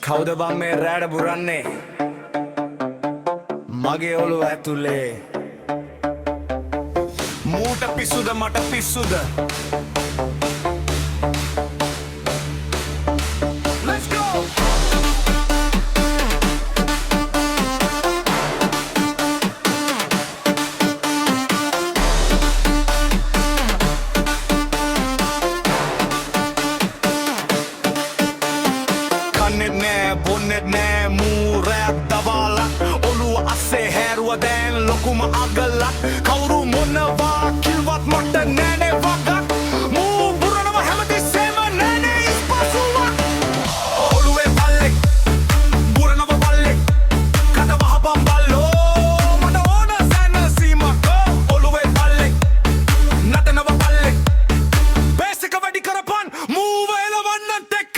කවුද බං මේ රෑට බුරන්නේ මගේ ඔළුව ඇතුලේ මූට පිස්සුද මට පිස්සුද Let's go bonnet nෑ මූ රැප් දවාලා ඔළුව අස්සේ හැරුව දැන් ලොකුම අගලක් කවුරු මොනවා කිව්වත් මට නෑනේ වගක් මූ බුරනවා හැමතිස්සෙම නෑනේ ඉස්පසුවක් ඔළුවේ පල්ලෙක් බුරනවා පල්ලෙක් කට වහපන් බල්ලෝ මට ඕන සැනසීමක් ඔළුවේ පල්ලෙක් නටනවා පල්ලෙක් බේසික වැඩි කරපන් මූව එලවන්නත් එක්ක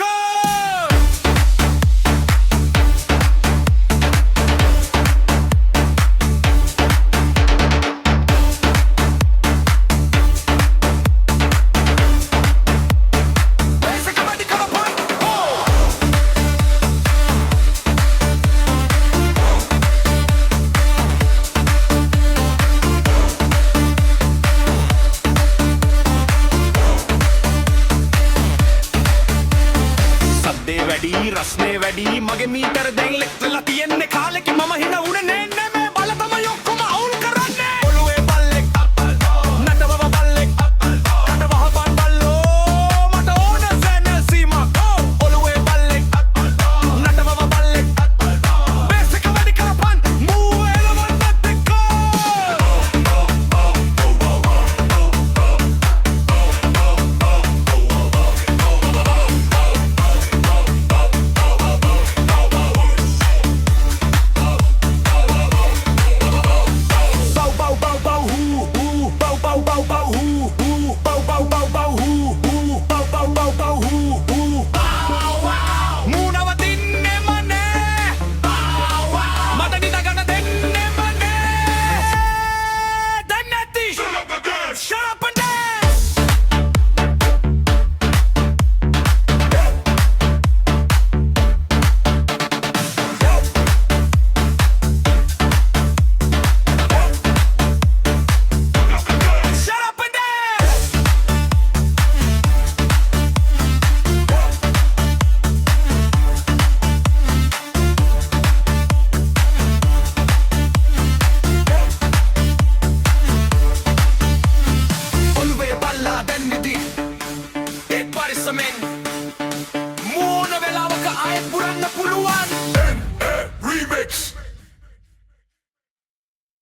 වැඩි රස්නේ වැඩි මගේ මීටර දැන් ලෙක්ලා තියෙන්නේ කාලෙක මම හින උනේ නෑ මේ බල තමයි ඔක්කොම අවුල් කරන්නේ ඔළුවේ බල්ලෙක් නටවව බල්ලෙක් කට වහපන් බල්ලෝ මට ඕන සැනසීමක් ඔළුවේ බල්ලෙක් නටවව බල්ලෙක් බේසික වැඩි කරපන් මූව එලවන්නත් එක්ක Muna velavaka ayat buranna puluwa